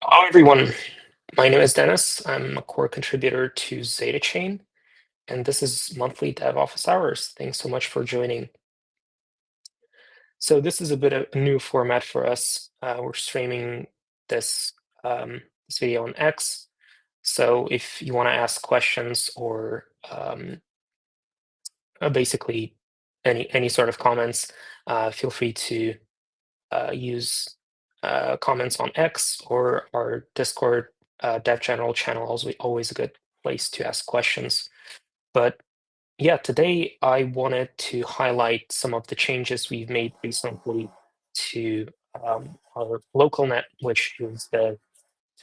Hello, everyone. My name is Dennis. I'm a core contributor to ZetaChain, and this is monthly Dev Office Hours. Thanks so much for joining. So this is a bit of a new format for us. We're streaming this this video on X. So if you want to ask questions or basically any sort of comments, feel free to use comments on X or our Discord Dev General channel. Always a good place to ask questions. But yeah, today I wanted to highlight some of the changes we've made recently to our local net, which is the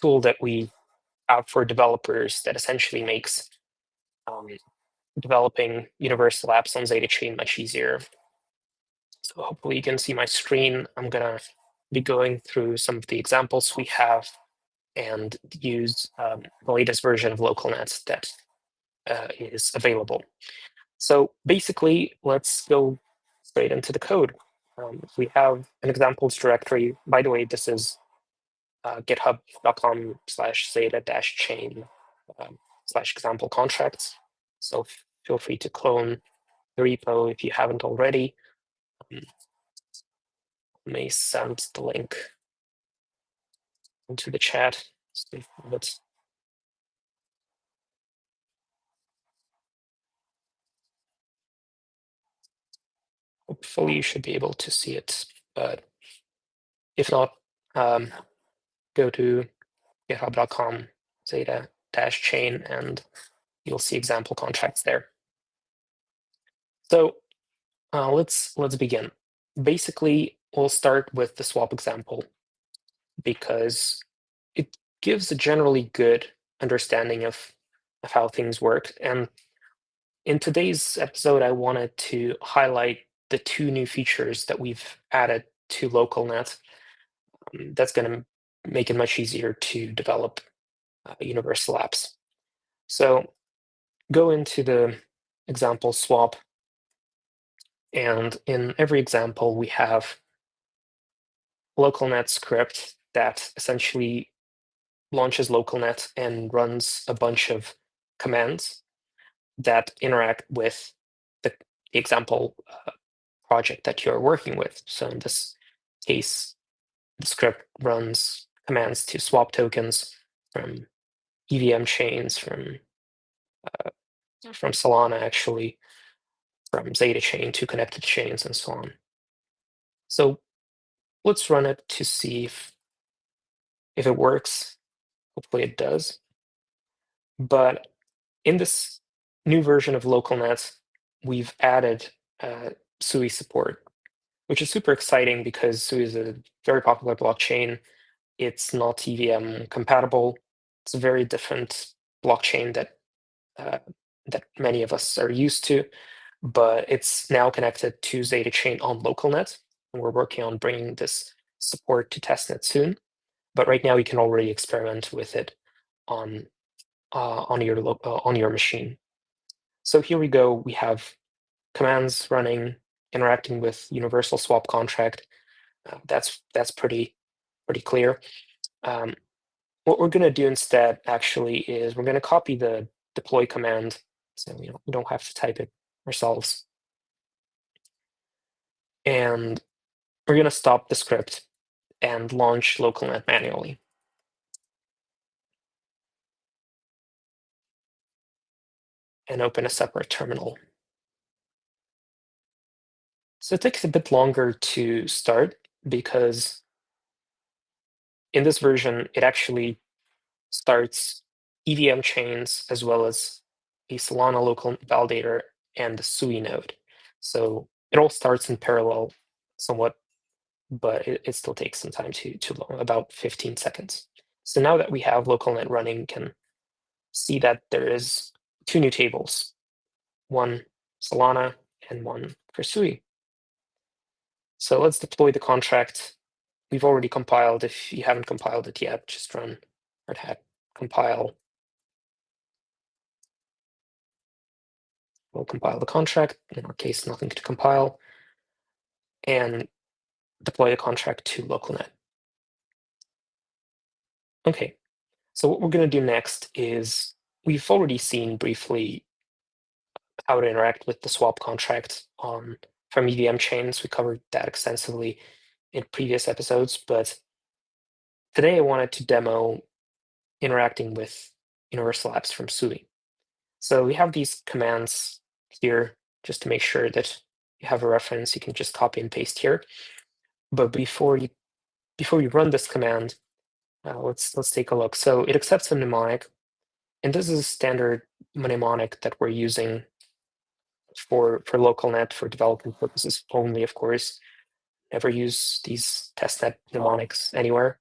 tool that we have for developers that essentially makes um, developing universal apps on ZetaChain much easier. So hopefully you can see my screen. I'm gonna be going through some of the examples we have and use the latest version of LocalNet that is available. So basically, let's go straight into the code. We have an examples directory. By the way, this is github.com/zeta-chain /example contracts. So feel free to clone the repo if you haven't already. May send the link into the chat. But hopefully you should be able to see it. But if not, go to github.com zeta-chain and you'll see example contracts there. So let's begin. Basically, we'll start with the swap example because it gives a generally good understanding of how things work. And in today's episode, I wanted to highlight the two new features that we've added to LocalNet. That's going to make it much easier to develop universal apps. So go into the example swap. And in every example, we have localnet script that essentially launches localnet and runs a bunch of commands that interact with the example project that you're working with. So in this case, the script runs commands to swap tokens from EVM chains, from Solana, actually, from ZetaChain to connected chains, and so on. So let's run it to see if it works. Hopefully it does. But in this new version of LocalNet, we've added SUI support, which is super exciting because SUI is a very popular blockchain. It's not EVM compatible. It's a very different blockchain that many of us are used to, but it's now connected to ZetaChain on LocalNet, and we're working on bringing this support to testnet soon. But right now, you can already experiment with it on your machine. So here we go. We have commands running, interacting with universal swap contract. That's pretty clear. What we're going to do instead, actually, is we're going to copy the deploy command, so we don't have to type it ourselves, and we're going to stop the script and launch localnet manually. And open a separate terminal. So it takes a bit longer to start because in this version, it actually starts EVM chains as well as a Solana local validator and the SUI node. So it all starts in parallel somewhat, but it still takes some time to load, about 15 seconds. So now that we have localnet running, we can see that there is two new tables, one Solana and one for SUI. So let's deploy the contract. We've already compiled. If you haven't compiled it yet, just run red compile. We'll compile the contract. In our case, nothing to compile. And deploy the contract to localnet. Okay, so what we're going to do next is we've already seen briefly how to interact with the swap contract on from EVM chains. We covered that extensively in previous episodes, but today I wanted to demo interacting with universal apps from SUI. So we have these commands here just to make sure that you have a reference. You can just copy and paste here. But before you run this command, let's take a look. So it accepts a mnemonic, and this is a standard mnemonic that we're using for LocalNet for development purposes only, of course. Never use these testnet mnemonics anywhere.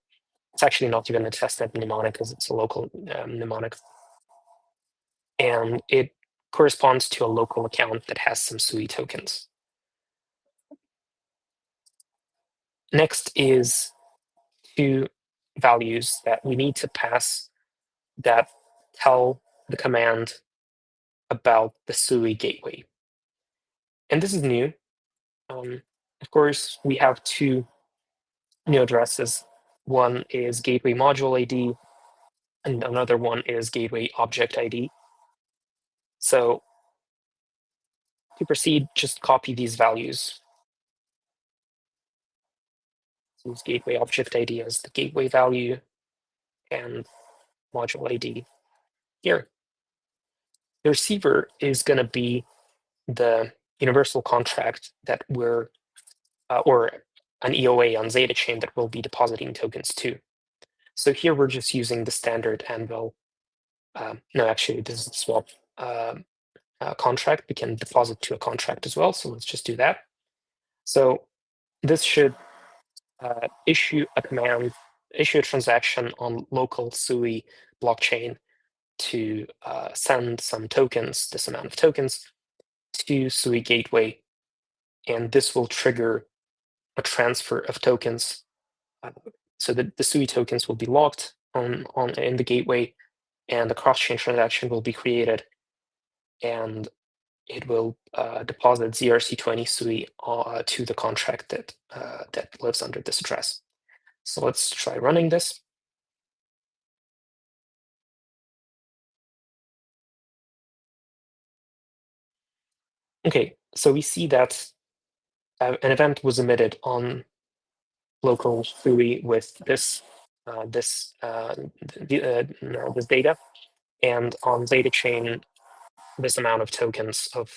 It's actually not even a testnet mnemonic because it's a local mnemonic. And it corresponds to a local account that has some SUI tokens. Next is two values that we need to pass that tell the command about the SUI gateway. And this is new. Of course, we have two new addresses. One is gateway module ID, and another one is gateway object ID. So to proceed, just copy these values. Use gateway object ID as the gateway value and module ID here. The receiver is going to be the universal contract that we're, or an EOA on ZetaChain that we'll be depositing tokens to. So here we're just using the standard Anvil. No, actually, this is a swap contract. We can deposit to a contract as well. So let's just do that. So this should issue a command, issue a transaction on local SUI blockchain to send some tokens, this amount of tokens, to SUI gateway. And this will trigger a transfer of tokens. So that the SUI tokens will be locked in the gateway, and the cross-chain transaction will be created, and it will deposit ZRC20 SUI to the contract that lives under this address. So let's try running this. Okay, so we see that an event was emitted on local SUI with this data, and on ZetaChain, this amount of tokens of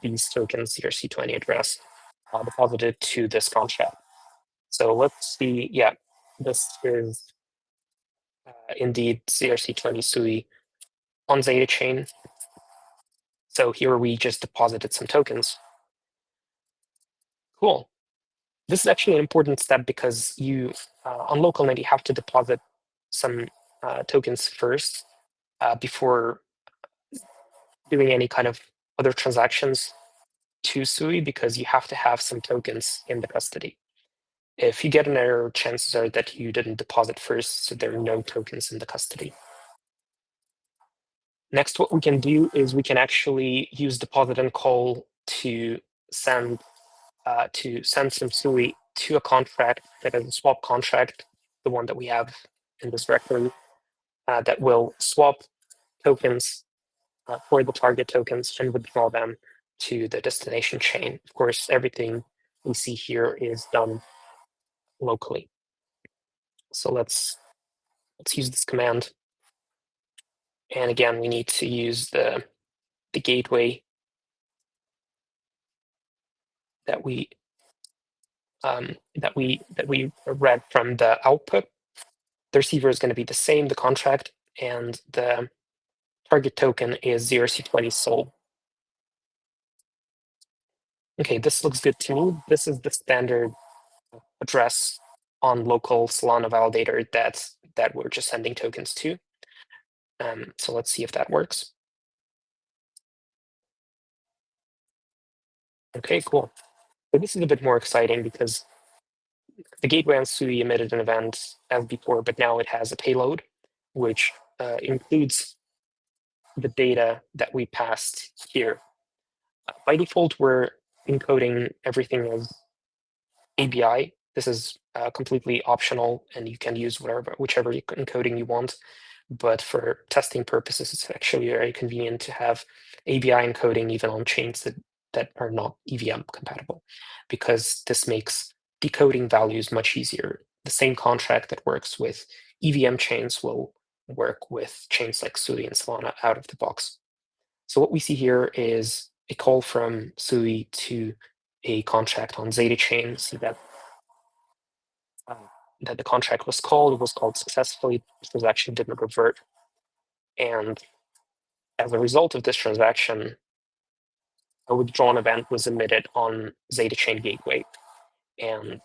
these tokens, ERC20 address, deposited to this contract. So let's see, yeah, this is indeed ERC20 SUI on ZetaChain. So here we just deposited some tokens. Cool. This is actually an important step because you, on LocalNet, you have to deposit some tokens first before doing any kind of other transactions to SUI, because you have to have some tokens in the custody. If you get an error, chances are that you didn't deposit first, so there are no tokens in the custody. Next, what we can do is we can actually use deposit and call to send some SUI to a contract that is a swap contract, the one that we have in this directory, that will swap tokens for the target tokens and withdraw them to the destination chain. Of course, everything we see here is done locally. So let's use this command. And again, we need to use the gateway that we read from the output. The receiver is going to be the same, the contract, and the target token is ZRC20 SOL. Okay, this looks good to me. This is the standard address on local Solana validator that we're just sending tokens to. So let's see if that works. Okay, cool. So this is a bit more exciting because the gateway on SUI emitted an event as before, but now it has a payload, which includes the data that we passed here. By default, we're encoding everything as ABI, This is completely optional, and you can use whichever encoding you want. But for testing purposes, it's actually very convenient to have ABI encoding even on chains that are not EVM compatible, because this makes decoding values much easier. The same contract that works with EVM chains will work with chains like Sui and Solana out of the box. So what we see here is a call from Sui to a contract on ZetaChain. See that the contract was called. It was called successfully. This transaction didn't revert. And as a result of this transaction, a withdrawn event was emitted on ZetaChain gateway, and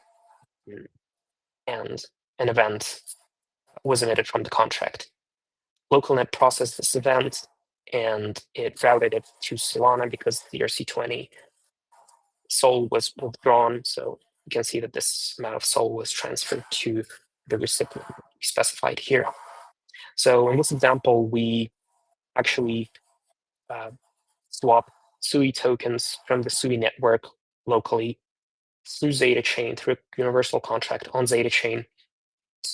and an event was emitted from the contract. LocalNet processed this event, and it routed it to Solana because the ERC20 SOL was withdrawn. So you can see that this amount of SOL was transferred to the recipient specified here. So in this example, we actually swap Sui tokens from the Sui network locally through ZetaChain, through a universal contract on ZetaChain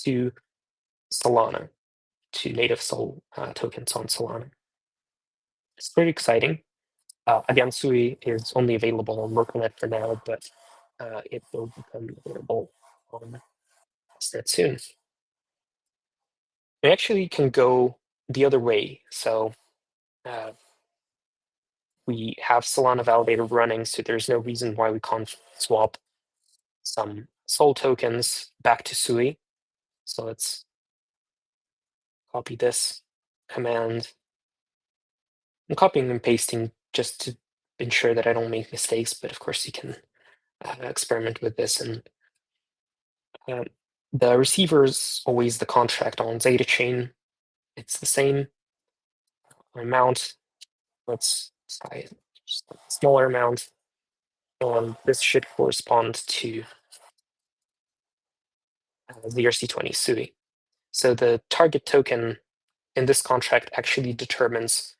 to Solana, to native SOL tokens on Solana. It's pretty exciting. Again, Sui is only available on LocalNet for now, but it will become available on testnet soon. We actually can go the other way. So we have Solana validator running, so there's no reason why we can't swap some SOL tokens back to Sui. So let's copy this command. I'm copying and pasting just to ensure that I don't make mistakes, but of course you can experiment with this. And the receiver is always the contract on ZetaChain. It's the same amount. Let's try just a smaller amount. And this should correspond to the ERC20 Sui. So the target token in this contract actually determines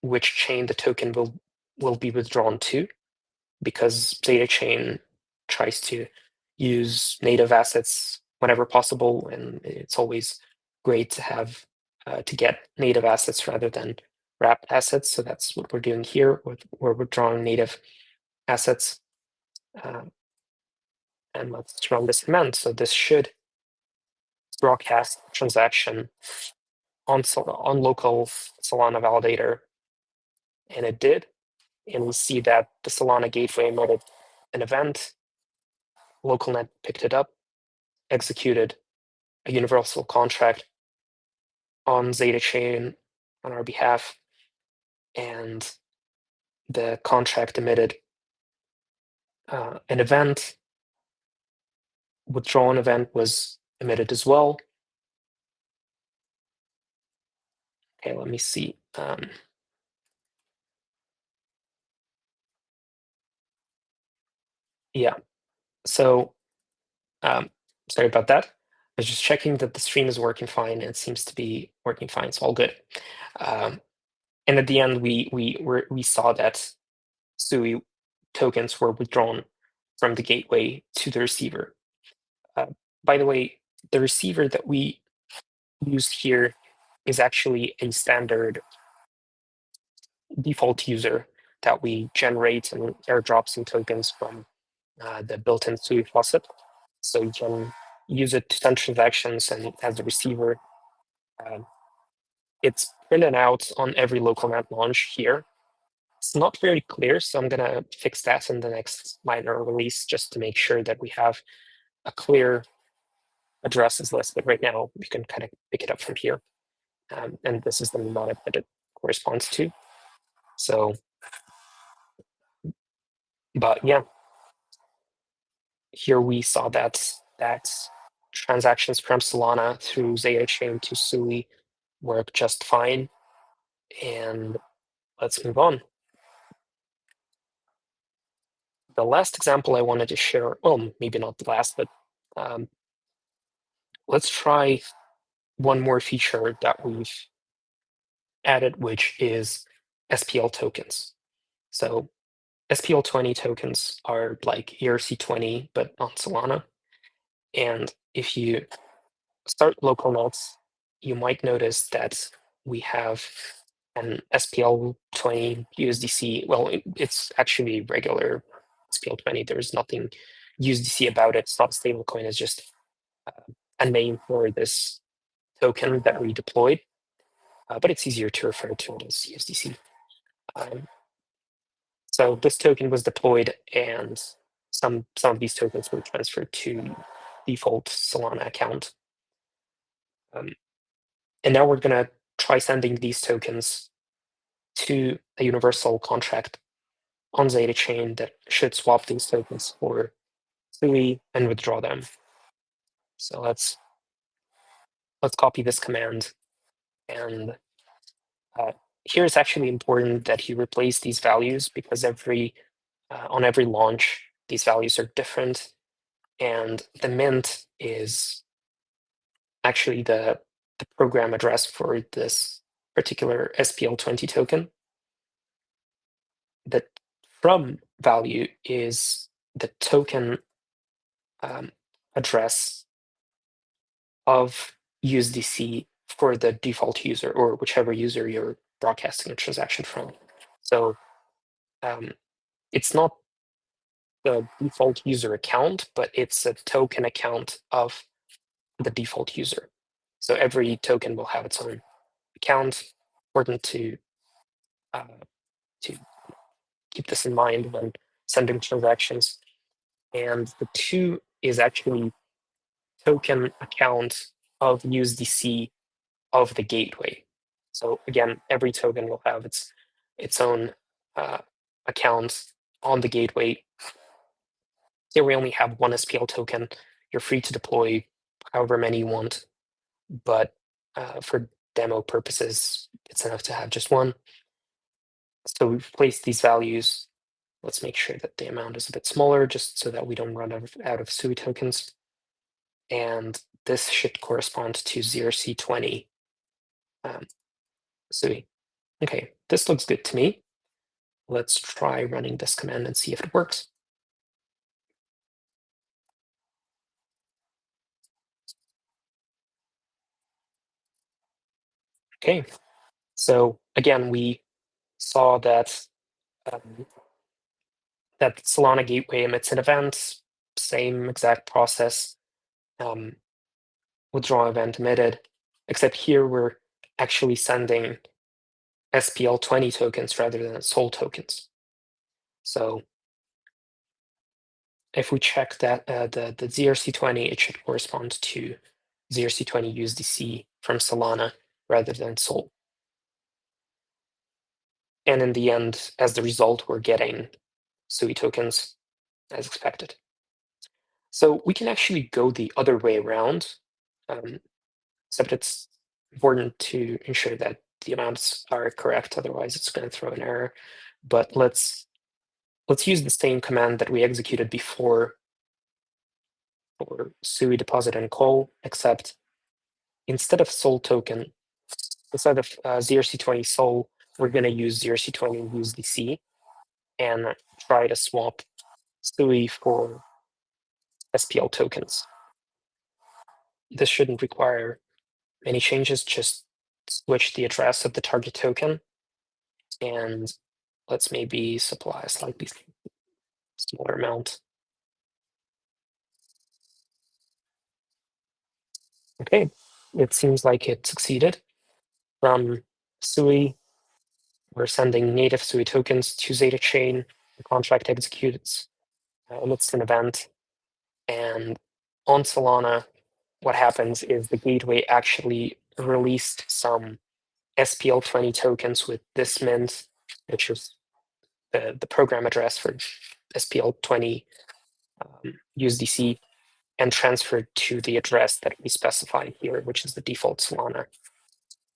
which chain the token will be withdrawn to, because ZetaChain tries to use native assets whenever possible, and it's always great to have to get native assets rather than wrapped assets. So that's what we're doing here. We're withdrawing native assets. And let's run this command. So this should broadcast transaction on local Solana validator, and it did. And we see that the Solana gateway emitted an event. LocalNet picked it up, executed a universal contract on ZetaChain on our behalf, and the contract emitted an event. Withdrawn event was emitted as well. Okay, let me see. Yeah, so sorry about that. I was just checking that the stream is working fine, and it seems to be working fine, so all good. And at the end, we saw that Sui tokens were withdrawn from the gateway to the receiver. By the way, the receiver that we used here is actually a standard default user that we generate and airdrop some tokens from the built-in Sui faucet. So you can use it to send transactions, and as a receiver, it's printed out on every LocalNet launch here. It's not very clear, so I'm going to fix that in the next minor release just to make sure that we have a clear addresses list. But right now, we can kind of pick it up from here. And this is the mnemonic that it corresponds to. So, but yeah, here we saw that transactions from Solana through ZetaChain to Sui work just fine. And let's move on. The last example I wanted to share, well, maybe not the last, but let's try one more feature that we've added, which is SPL tokens. So SPL20 tokens are like ERC20, but on Solana. And if you start localNet, you might notice that we have an SPL20 USDC. Well, it's actually regular SPL20. There's nothing USDC about it. It's not a stablecoin. It's just a name for this token that we deployed, but it's easier to refer to it as USDC. So this token was deployed, and some of these tokens were transferred to default Solana account. And now we're going to try sending these tokens to a universal contract on ZetaChain that should swap these tokens for SUI and withdraw them. So let's copy this command. And here it's actually important that you replace these values, because on every launch, these values are different. And the mint is actually the program address for this particular SPL20 token. The from value is the token address of USDC for the default user, or whichever user you're broadcasting a transaction from. So it's not the default user account, but it's a token account of the default user. So every token will have its own account. Important to keep this in mind when sending transactions. And the two is actually token account of USDC of the gateway. So again, every token will have its own account on the gateway. Here we only have one SPL token. You're free to deploy however many you want, but for demo purposes, it's enough to have just one. So we've placed these values. Let's make sure that the amount is a bit smaller, just so that we don't run out of SUI tokens. And this should correspond to ZRC20 SUI. Okay, this looks good to me. Let's try running this command and see if it works. Okay, so again, we saw that that Solana gateway emits an event, same exact process, withdraw event emitted, except here we're actually sending SPL20 tokens rather than SOL tokens. So if we check that the ZRC20, it should correspond to ZRC20 USDC from Solana rather than SOL. And in the end, as the result, we're getting SUI tokens as expected. So we can actually go the other way around, except it's important to ensure that the amounts are correct, otherwise it's going to throw an error. But let's use the same command that we executed before for SUI deposit and call, except instead of SOL token, instead of ZRC20 SOL, we're going to use ZRC20 USDC and try to swap SUI for SPL tokens. This shouldn't require any changes, just switch the address of the target token, and let's maybe supply a slightly smaller amount. Okay, it seems like it succeeded. From SUI, we're sending native SUI tokens to ZetaChain. The contract executes, emits an event, and on Solana, what happens is the gateway actually released some SPL20 tokens with this mint, which is the program address for SPL20 USDC, and transferred to the address that we specify here, which is the default Solana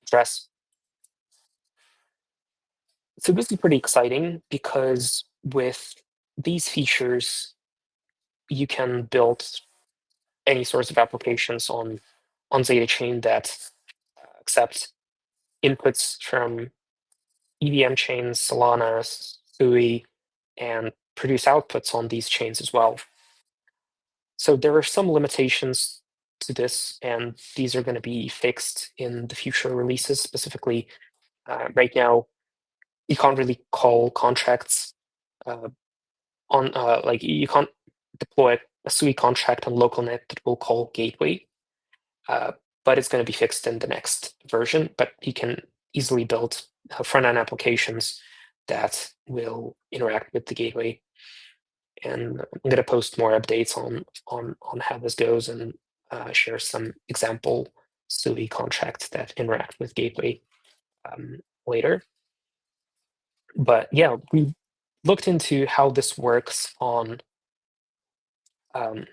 address. So this is pretty exciting, because with these features, you can build any sorts of applications on ZetaChain that accept inputs from EVM chains, Solana, SUI, and produce outputs on these chains as well. So there are some limitations to this, and these are going to be fixed in the future releases. Specifically, right now, you can't really call contracts uh, on like you can't deploy a SUI contract on local net that will call gateway, uh, but it's going to be fixed in the next version. But you can easily build front-end applications that will interact with the gateway. And I'm going to post more updates on how this goes and share some example SUI contracts that interact with gateway later. But yeah, we looked into how this works on um,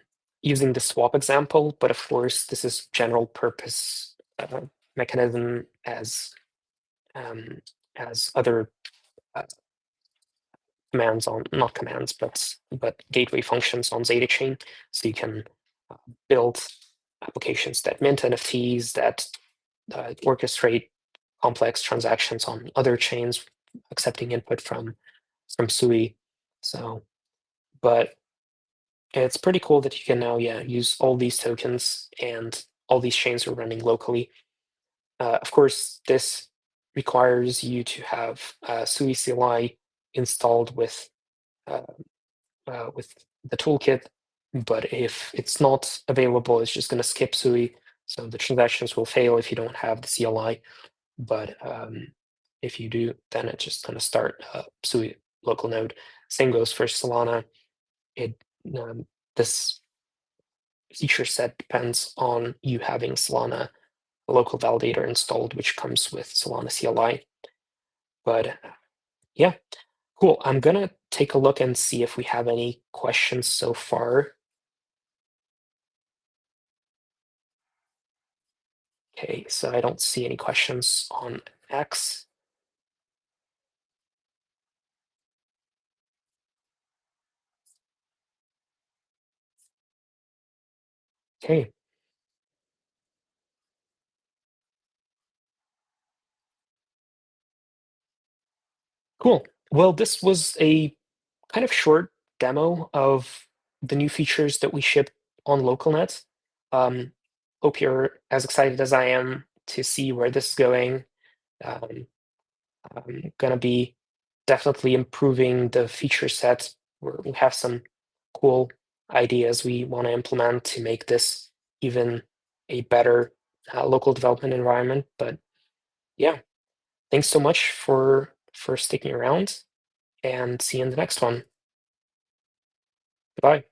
using the swap example, but of course, this is general purpose mechanism um, as other uh, commands on, not commands, but gateway functions on ZetaChain. So you can uh, build applications that mint NFTs, that orchestrate complex transactions on other chains, accepting input from SUI. So, but it's pretty cool that you can now, yeah, use all these tokens and all these chains are running locally. Of course, this requires you to have SUI CLI installed uh, with the toolkit, but if it's not available, it's just going to skip SUI. So the transactions will fail if you don't have the CLI. But if you do, then it's just going to start SUI local node. Same goes for Solana. It this feature set depends on you having Solana local validator installed, which comes with Solana CLI. But yeah, cool. I'm gonna take a look and see if we have any questions so far. Okay, so I don't see any questions on X. Okay, cool. Well, this was a kind of short demo of the new features that we ship on LocalNet. Um, Hope you're as excited as I am to see where this is going. Um, I'm gonna be definitely improving the feature set. We have some cool ideas we want to implement to make this even a better local development environment. But yeah, thanks so much for sticking around and see you in the next one. Goodbye.